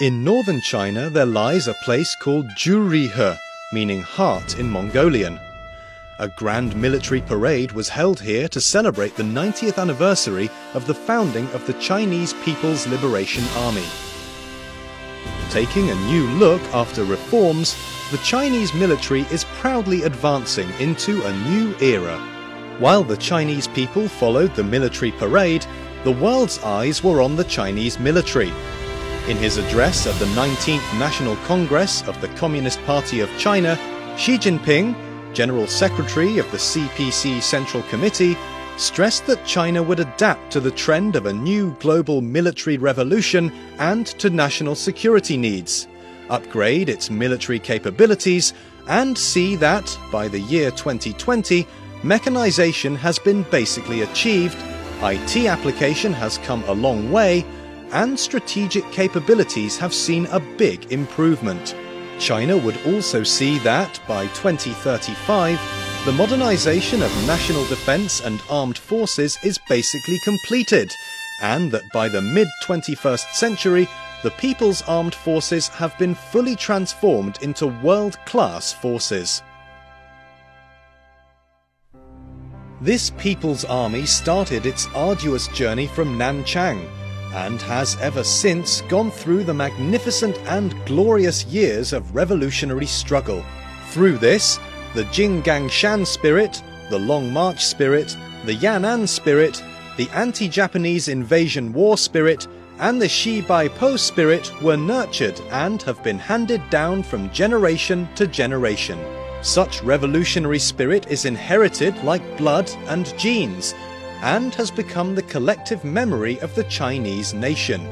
In northern China there lies a place called Jurihe, meaning heart in Mongolian. A grand military parade was held here to celebrate the 90th anniversary of the founding of the Chinese People's Liberation Army. Taking a new look after reforms, the Chinese military is proudly advancing into a new era. While the Chinese people followed the military parade, the world's eyes were on the Chinese military. In his address at the 19th National Congress of the Communist Party of China, Xi Jinping, General Secretary of the CPC Central Committee, stressed that China would adapt to the trend of a new global military revolution and to national security needs, upgrade its military capabilities, and see that, by the year 2020, mechanization has been basically achieved, IT application has come a long way, and strategic capabilities have seen a big improvement. China would also see that, by 2035, the modernization of national defense and armed forces is basically completed, and that by the mid-21st century, the People's Armed Forces have been fully transformed into world-class forces. This People's Army started its arduous journey from Nanchang, and has ever since gone through the magnificent and glorious years of revolutionary struggle. Through this, the Jinggangshan spirit, the Long March spirit, the Yan'an spirit, the anti-Japanese invasion war spirit, and the Xi-Bai-Po spirit were nurtured and have been handed down from generation to generation. Such revolutionary spirit is inherited like blood and genes, and has become the collective memory of the Chinese nation.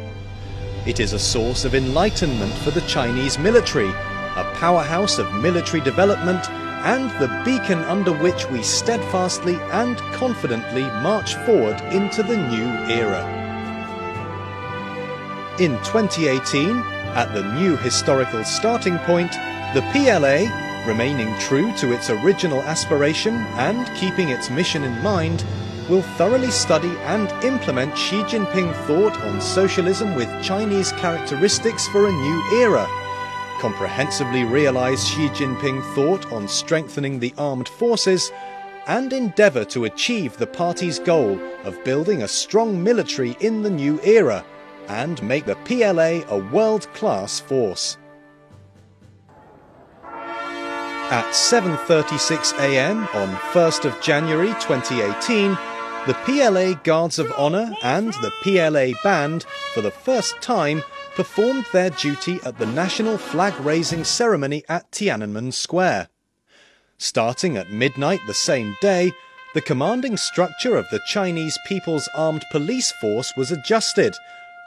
It is a source of enlightenment for the Chinese military, a powerhouse of military development, and the beacon under which we steadfastly and confidently march forward into the new era. In 2018, at the new historical starting point, the PLA, remaining true to its original aspiration and keeping its mission in mind, will thoroughly study and implement Xi Jinping thought on socialism with Chinese characteristics for a new era, comprehensively realize Xi Jinping thought on strengthening the armed forces, and endeavour to achieve the party's goal of building a strong military in the new era, and make the PLA a world-class force. At 7:36 AM on 1st of January 2018, the PLA Guards of Honour and the PLA Band, for the first time, performed their duty at the national flag-raising ceremony at Tiananmen Square. Starting at midnight the same day, the commanding structure of the Chinese People's Armed Police Force was adjusted,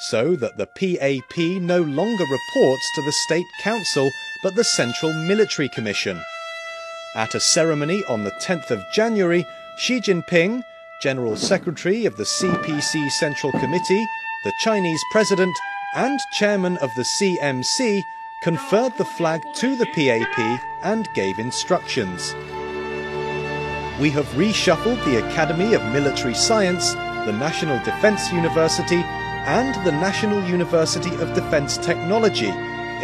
so that the PAP no longer reports to the State Council but the Central Military Commission. At a ceremony on the 10th of January, Xi Jinping, General Secretary of the CPC Central Committee, the Chinese President, and Chairman of the CMC, conferred the flag to the PAP and gave instructions. We have reshuffled the Academy of Military Science, the National Defense University, and the National University of Defense Technology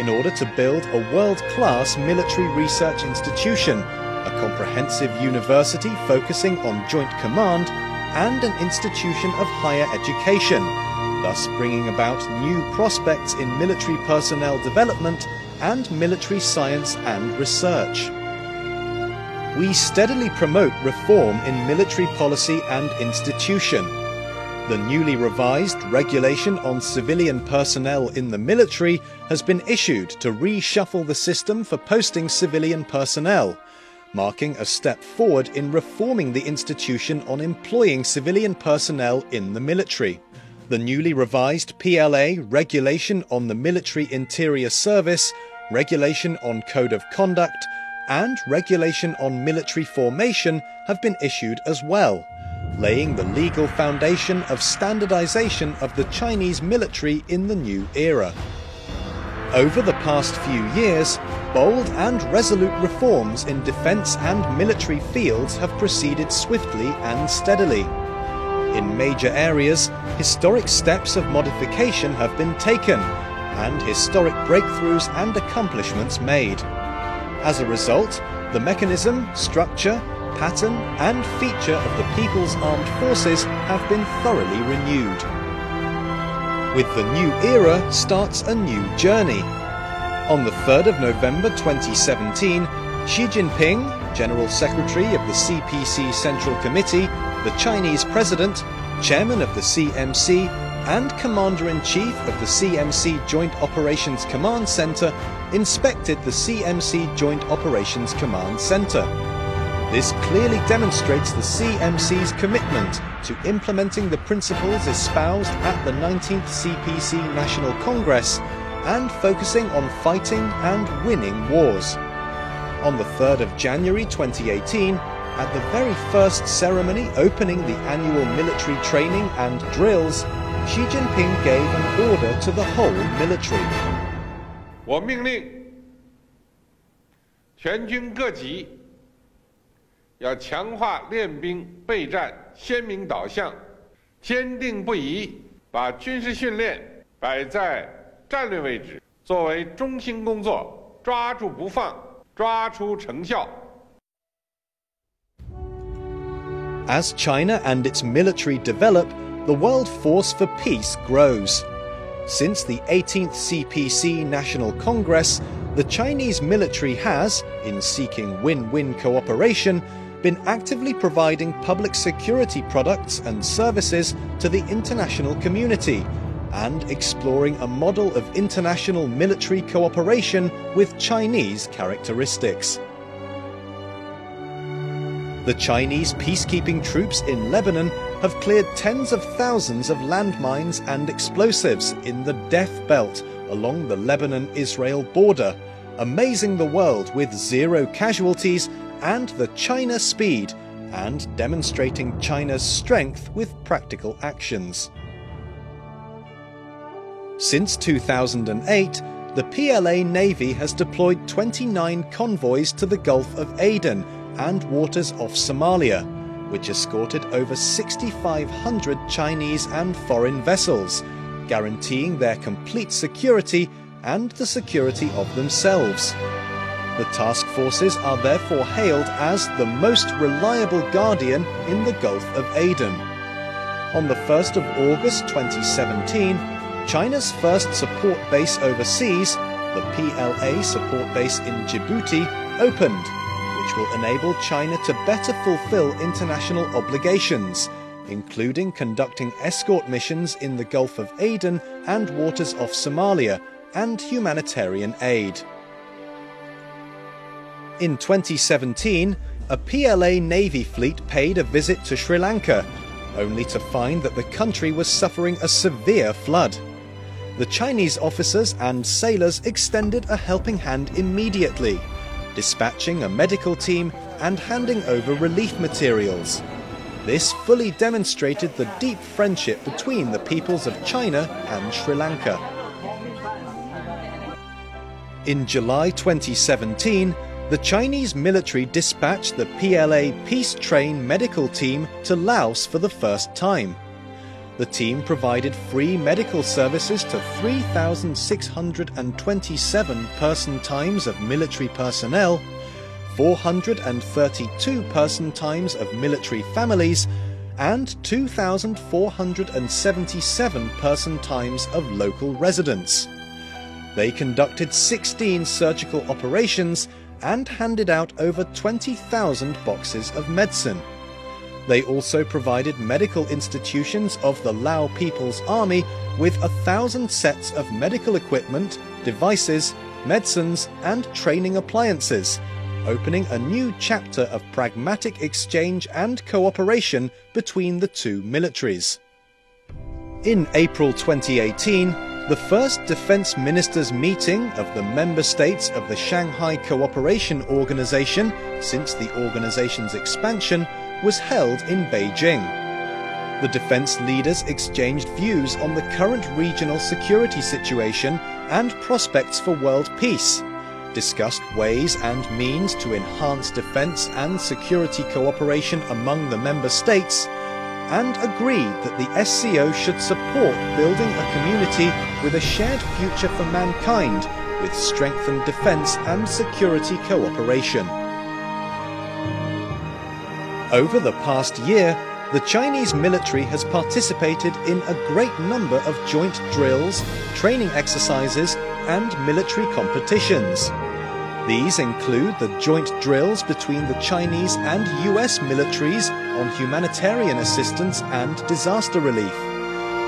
in order to build a world-class military research institution, a comprehensive university focusing on joint command, and an institution of higher education, thus bringing about new prospects in military personnel development and military science and research. We steadily promote reform in military policy and institution. The newly revised Regulation on Civilian Personnel in the Military has been issued to reshuffle the system for posting civilian personnel, marking a step forward in reforming the institution on employing civilian personnel in the military. The newly revised PLA Regulation on the Military Interior Service, Regulation on Code of Conduct, and Regulation on Military Formation have been issued as well, laying the legal foundation of standardization of the Chinese military in the new era. Over the past few years, bold and resolute reforms in defence and military fields have proceeded swiftly and steadily. In major areas, historic steps of modification have been taken, and historic breakthroughs and accomplishments made. As a result, the mechanism, structure, pattern and feature of the People's Armed Forces have been thoroughly renewed. With the new era starts a new journey. On the 3rd of November 2017, Xi Jinping, General Secretary of the CPC Central Committee, the Chinese President, Chairman of the CMC, and Commander-in-Chief of the CMC Joint Operations Command Center inspected the CMC Joint Operations Command Center. This clearly demonstrates the CMC's commitment to implementing the principles espoused at the 19th CPC National Congress and focusing on fighting and winning wars. On the 3rd of January 2018, at the very first ceremony opening the annual military training and drills, Xi Jinping gave an order to the whole military. 我命令全军各级要强化练兵备战鲜明导向，坚定不移把军事训练摆在战略位置，作为中心工作，抓住不放，抓出成效。 As China and its military develop, the world force for peace grows. Since the 18th CPC National Congress, the Chinese military has, in seeking win-win cooperation, been actively providing public security products and services to the international community and exploring a model of international military cooperation with Chinese characteristics. The Chinese peacekeeping troops in Lebanon have cleared tens of thousands of landmines and explosives in the Death Belt along the Lebanon-Israel border, amazing the world with zero casualties and the China speed, and demonstrating China's strength with practical actions. Since 2008, the PLA Navy has deployed 29 convoys to the Gulf of Aden and waters off Somalia, which escorted over 6,500 Chinese and foreign vessels, guaranteeing their complete security and the security of themselves. The task forces are therefore hailed as the most reliable guardian in the Gulf of Aden. On the 1st of August 2017, China's first support base overseas, the PLA support base in Djibouti, opened, which will enable China to better fulfill international obligations, including conducting escort missions in the Gulf of Aden and waters off Somalia, and humanitarian aid. In 2017, a PLA Navy fleet paid a visit to Sri Lanka, only to find that the country was suffering a severe flood. The Chinese officers and sailors extended a helping hand immediately, dispatching a medical team and handing over relief materials. This fully demonstrated the deep friendship between the peoples of China and Sri Lanka. In July 2017, the Chinese military dispatched the PLA Peace Train medical team to Laos for the first time. The team provided free medical services to 3,627 person times of military personnel, 432 person times of military families, and 2,477 person times of local residents. They conducted 16 surgical operations and handed out over 20,000 boxes of medicine. They also provided medical institutions of the Lao People's Army with 1,000 sets of medical equipment, devices, medicines and training appliances, opening a new chapter of pragmatic exchange and cooperation between the two militaries. In April 2018, the first Defense Ministers' meeting of the member states of the Shanghai Cooperation Organization since the organization's expansion was held in Beijing. The defense leaders exchanged views on the current regional security situation and prospects for world peace, discussed ways and means to enhance defense and security cooperation among the member states, and agreed that the SCO should support building a community with a shared future for mankind, with strengthened defence and security cooperation. Over the past year, the Chinese military has participated in a great number of joint drills, training exercises, and military competitions. These include the joint drills between the Chinese and US militaries on humanitarian assistance and disaster relief,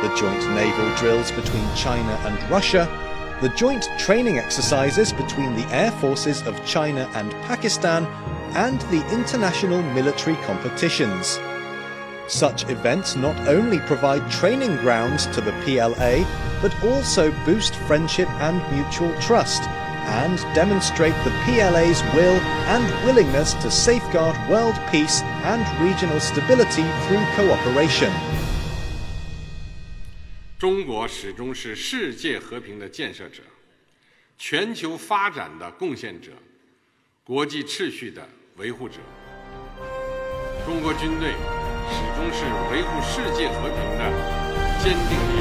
the joint naval drills between China and Russia, the joint training exercises between the air forces of China and Pakistan, and the international military competitions. Such events not only provide training grounds to the PLA, but also boost friendship and mutual trust, and demonstrate the PLA's will and willingness to safeguard world peace and regional stability through cooperation. 中国始终是世界和平的建设者，全球发展的贡献者，国际秩序的维护者。中国军队始终是维护世界和平的坚定力量。